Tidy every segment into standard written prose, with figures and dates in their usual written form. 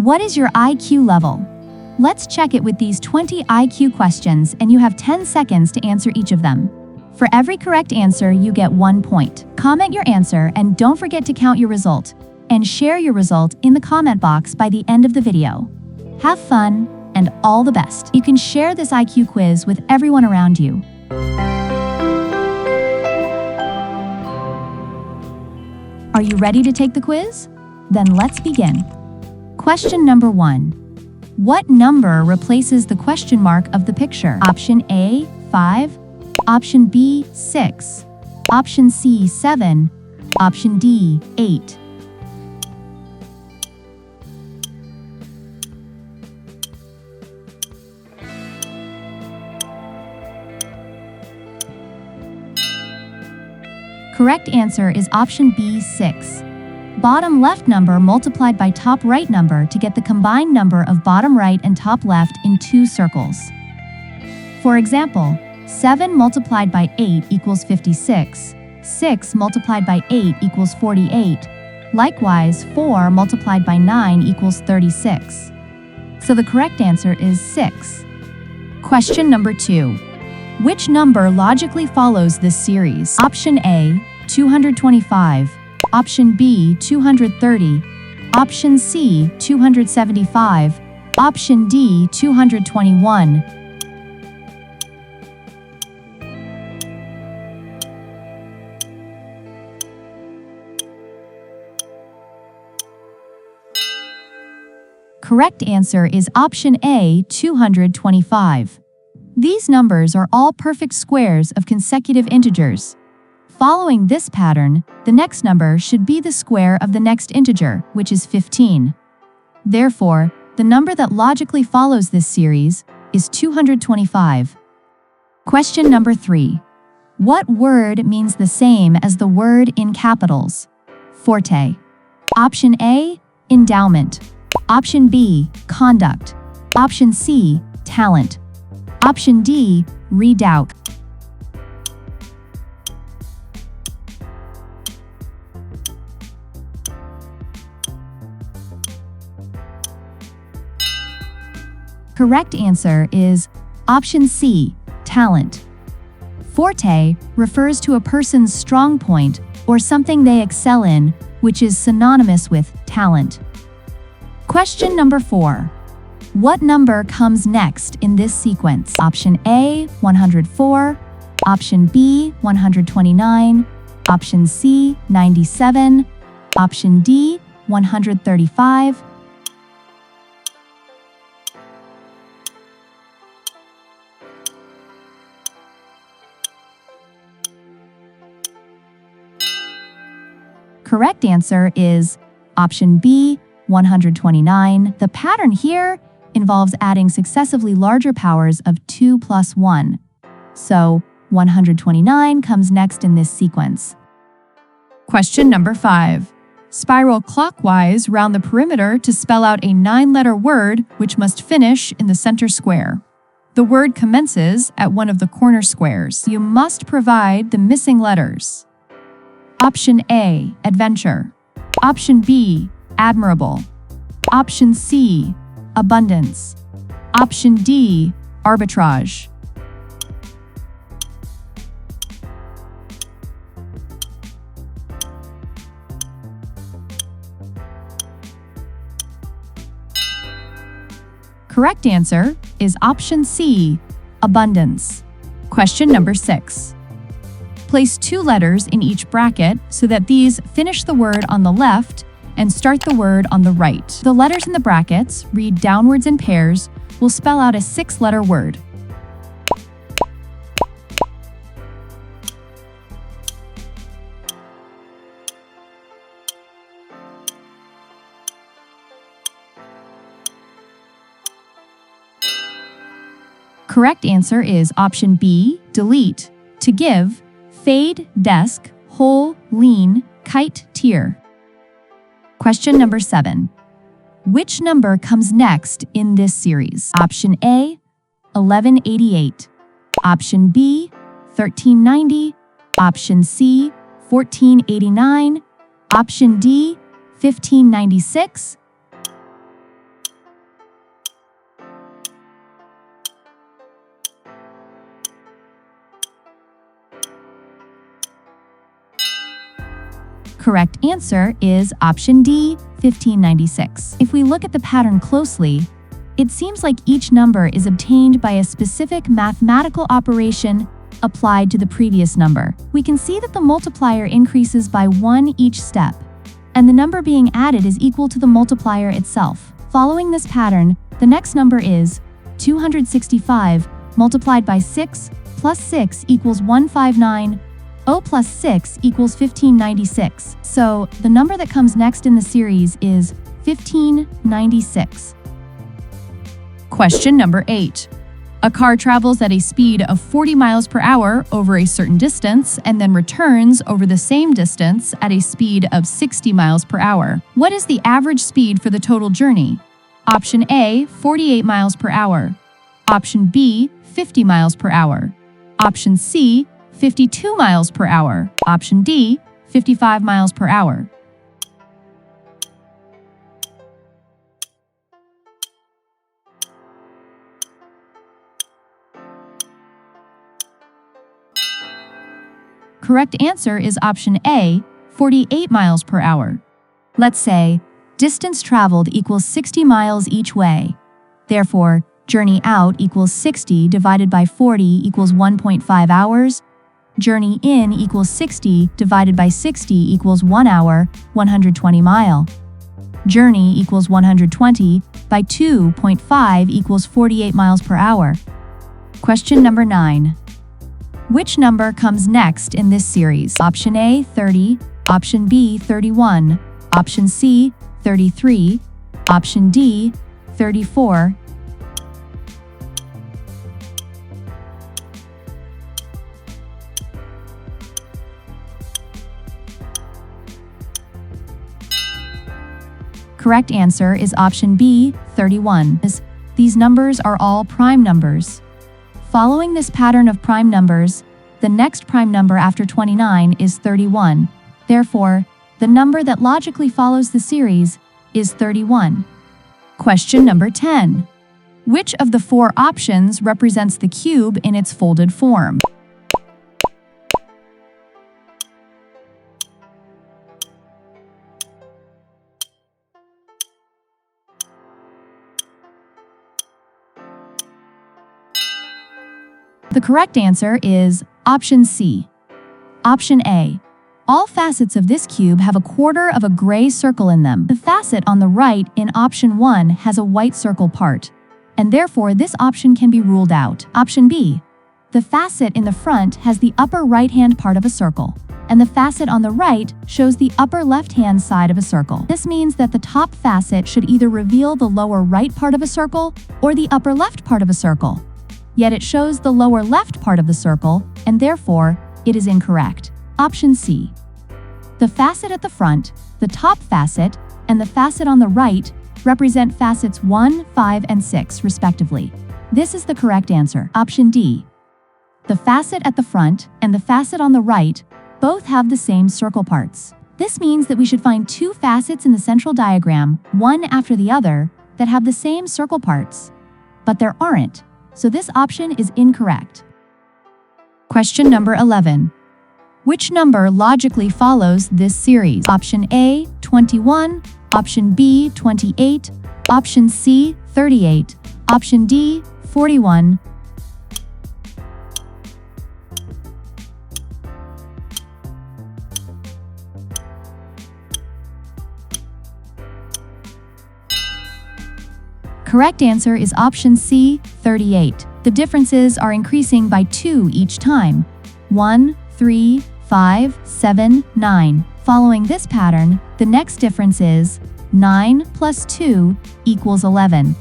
What is your IQ level? Let's check it with these 20 IQ questions, and you have 10 seconds to answer each of them. For every correct answer, you get 1 point. Comment your answer and don't forget to count your result. And share your result in the comment box by the end of the video. Have fun and all the best. You can share this IQ quiz with everyone around you. Are you ready to take the quiz? Then let's begin. Question number 1. What number replaces the question mark of the picture? Option A, 5. Option B, 6. Option C, 7. Option D, 8. Correct answer is option B, 6. Bottom left number multiplied by top right number to get the combined number of bottom right and top left in 2 circles. For example, 7 multiplied by 8 equals 56. 6 multiplied by 8 equals 48. Likewise, 4 multiplied by 9 equals 36. So the correct answer is 6. Question number 2. Which number logically follows this series? Option A, 225. Option B, 230. Option C, 275. Option D, 221. Correct answer is option A, 225. These numbers are all perfect squares of consecutive integers. Following this pattern, the next number should be the square of the next integer, which is 15. Therefore, the number that logically follows this series is 225. Question number 3. What word means the same as the word in capitals? Forte. Option A, endowment. Option B, conduct. Option C, talent. Option D, redoubt. Correct answer is option C, talent. Forte refers to a person's strong point or something they excel in, which is synonymous with talent. Question number 4. What number comes next in this sequence? Option A, 104. Option B, 129. Option C, 97. Option D, 135. Correct answer is option B, 129. The pattern here involves adding successively larger powers of 2 plus 1. So, 129 comes next in this sequence. Question number 5. Spiral clockwise round the perimeter to spell out a 9-letter word which must finish in the center square. The word commences at one of the corner squares. You must provide the missing letters. Option A, adventure. Option B, admirable. Option C, abundance. Option D, arbitrage. Correct answer is option C, abundance. Question number 6. Place 2 letters in each bracket so that these finish the word on the left and start the word on the right. The letters in the brackets, read downwards in pairs, will spell out a 6-letter word. Correct answer is option B, delete, to give, fade, desk, whole, lean, kite, tier. Question number 7. Which number comes next in this series? Option A, 1188. Option B, 1390. Option C, 1489. Option D, 1596. correct answer is option D, 1596. If we look at the pattern closely, it seems like each number is obtained by a specific mathematical operation applied to the previous number. We can see that the multiplier increases by 1 each step, and the number being added is equal to the multiplier itself. Following this pattern, the next number is 265 multiplied by 6 plus 6 equals 159. 0 plus 6 equals 1596. So the number that comes next in the series is 1596. Question number 8. A car travels at a speed of 40 miles per hour over a certain distance and then returns over the same distance at a speed of 60 miles per hour. What is the average speed for the total journey? Option A, 48 miles per hour. Option B, 50 miles per hour. Option C, 52 miles per hour. Option D, 55 miles per hour. Correct answer is option A, 48 miles per hour. Let's say distance traveled equals 60 miles each way. Therefore, journey out equals 60 divided by 40 equals 1.5 hours. Journey in equals 60 divided by 60 equals 1 hour, 120 mile. Journey equals 120 by 2.5 equals 48 miles per hour. Question number 9. Which number comes next in this series? Option A, 30. Option B, 31. Option C, 33. Option D, 34. Correct answer is option B, 31. These numbers are all prime numbers. Following this pattern of prime numbers, the next prime number after 29 is 31. Therefore, the number that logically follows the series is 31. Question number 10. Which of the 4 options represents the cube in its folded form? The correct answer is option C. Option A. All facets of this cube have a quarter of a gray circle in them. The facet on the right in option 1 has a white circle part, and therefore this option can be ruled out. Option B. The facet in the front has the upper right-hand part of a circle, and the facet on the right shows the upper left-hand side of a circle. This means that the top facet should either reveal the lower right part of a circle or the upper left part of a circle. Yet it shows the lower left part of the circle, and therefore, it is incorrect. Option C. The facet at the front, the top facet, and the facet on the right represent facets 1, 5, and 6, respectively. This is the correct answer. Option D. The facet at the front and the facet on the right both have the same circle parts. This means that we should find 2 facets in the central diagram, one after the other, that have the same circle parts. But there aren't. So this option is incorrect. Question number 11. Which number logically follows this series? Option A, 21. Option B, 28. Option C, 38. Option D, 41. Correct answer is option C, 38. The differences are increasing by 2 each time. 1, 3, 5, 7, 9. Following this pattern, the next difference is 9 plus 2 equals 11.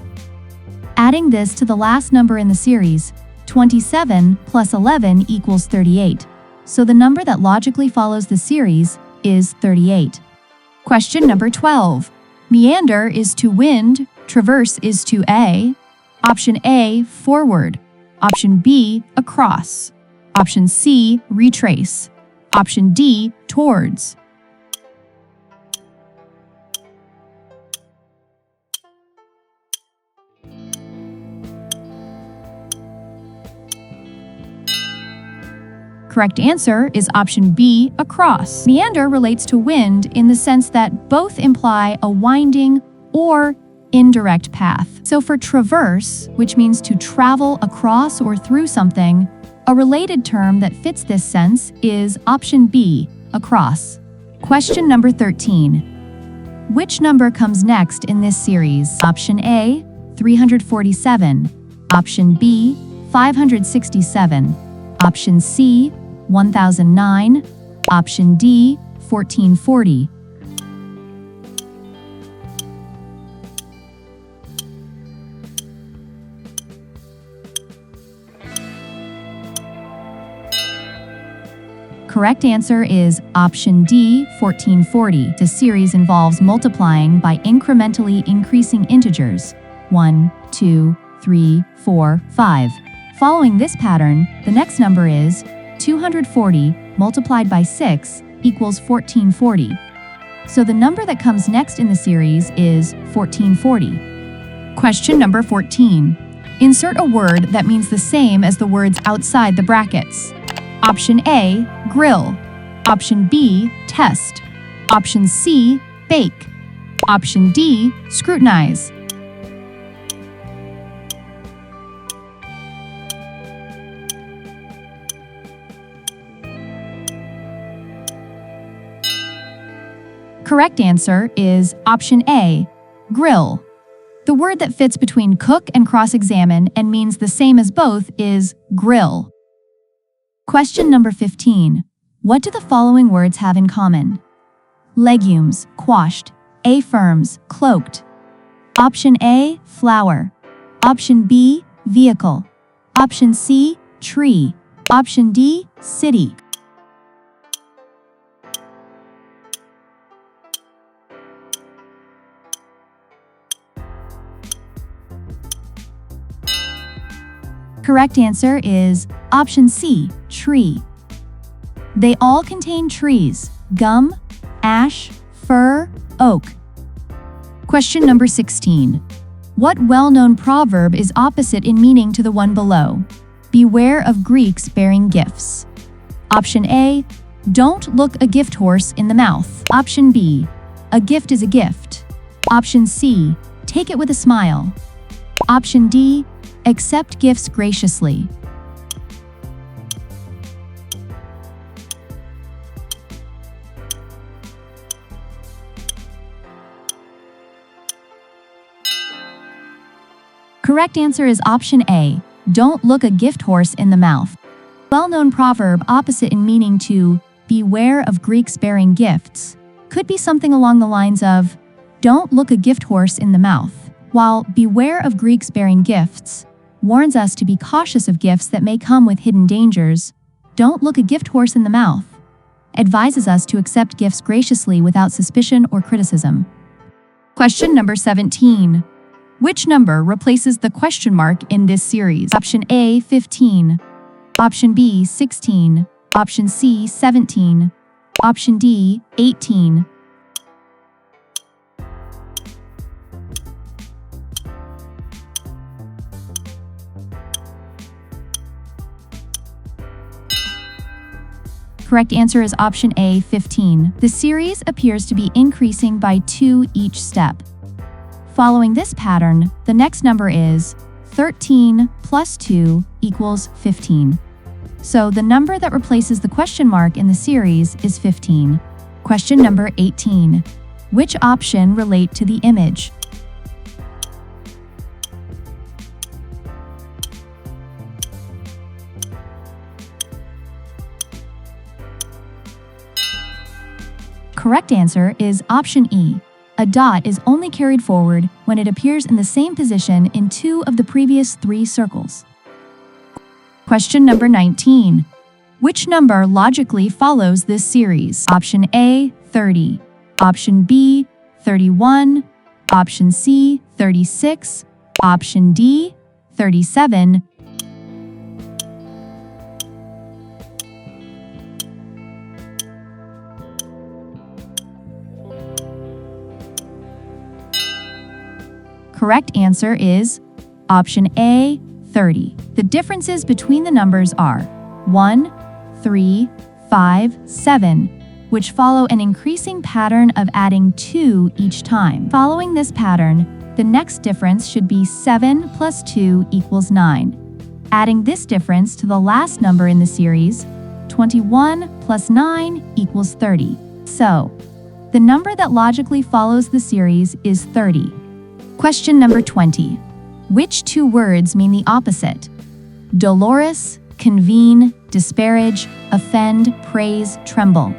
Adding this to the last number in the series, 27 plus 11 equals 38. So the number that logically follows the series is 38. Question number 12. Meander is to wind, traverse is to A. Option A, forward. Option B, across. Option C, retrace. Option D, towards. correct answer is option B, across. Meander relates to wind in the sense that both imply a winding or indirect path. So for traverse, which means to travel across or through something, a related term that fits this sense is option B, across. Question number 13. Which number comes next in this series? Option A, 347. Option B, 567. Option C, 1009. Option D, 1440. Correct answer is option D, 1440. This series involves multiplying by incrementally increasing integers 1, 2, 3, 4, 5. Following this pattern, the next number is 240 multiplied by 6 equals 1440. So the number that comes next in the series is 1440. Question number 14. Insert a word that means the same as the words outside the brackets. Option A, grill. Option B, test. Option C, bake. Option D, scrutinize. Correct answer is option A, grill. The word that fits between cook and cross-examine and means the same as both is grill. Question number 15. What do the following words have in common? Legumes, quashed. Affirms, cloaked. Option A, flower. Option B, vehicle. Option C, tree. Option D, city. Correct answer is option C, tree. They all contain trees: gum, ash, fir, oak. Question number 16. What well-known proverb is opposite in meaning to the one below? Beware of Greeks bearing gifts. Option A, don't look a gift horse in the mouth. Option B, a gift is a gift. Option C, take it with a smile. Option D, accept gifts graciously. Correct answer is option A, don't look a gift horse in the mouth. Well-known proverb opposite in meaning to beware of Greeks bearing gifts could be something along the lines of don't look a gift horse in the mouth, while beware of Greeks bearing gifts warns us to be cautious of gifts that may come with hidden dangers. Don't look a gift horse in the mouth advises us to accept gifts graciously without suspicion or criticism. Question number 17. Which number replaces the question mark in this series? Option A, 15. Option B, 16. Option C, 17. Option D, 18. Correct answer is option A, 15. The series appears to be increasing by 2 each step. Following this pattern, the next number is 13 plus 2 equals 15. So the number that replaces the question mark in the series is 15. Question number 18. Which option relate to the image? Correct answer is option E. A dot is only carried forward when it appears in the same position in 2 of the previous 3 circles. Question number 19. Which number logically follows this series? Option A, 30. Option B, 31. Option C, 36. Option D, 37. Correct answer is option A, 30. The differences between the numbers are 1, 3, 5, 7, which follow an increasing pattern of adding 2 each time. Following this pattern, the next difference should be 7 plus 2 equals 9. Adding this difference to the last number in the series, 21 plus 9 equals 30. So, the number that logically follows the series is 30. Question number 20. Which two words mean the opposite? Dolorous, convene, disparage, offend, praise, tremble.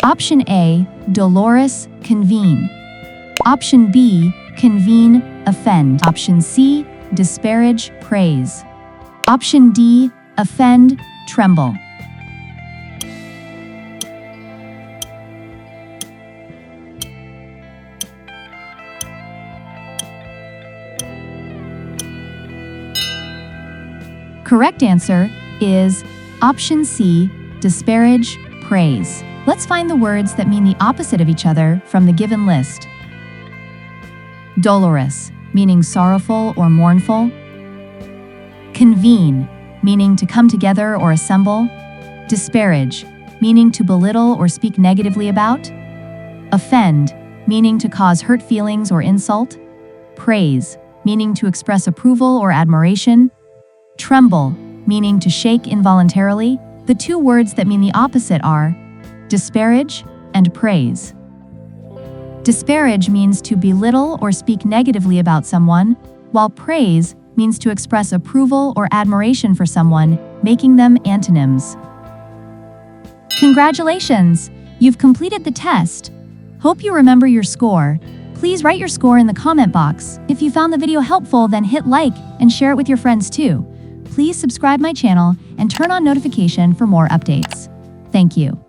Option A, dolorous, convene. Option B, convene, offend. Option C, disparage, praise. Option D, offend, tremble. Correct answer is option C, disparage, praise. Let's find the words that mean the opposite of each other from the given list. Dolorous, meaning sorrowful or mournful. Convene, meaning to come together or assemble. Disparage, meaning to belittle or speak negatively about. Offend, meaning to cause hurt feelings or insult. Praise, meaning to express approval or admiration. Tremble, meaning to shake involuntarily. The two words that mean the opposite are disparage and praise. Disparage means to belittle or speak negatively about someone, while praise means to express approval or admiration for someone, making them antonyms. Congratulations! You've completed the test. Hope you remember your score. Please write your score in the comment box. If you found the video helpful, then hit like and share it with your friends too. Please subscribe my channel and turn on notification for more updates. Thank you.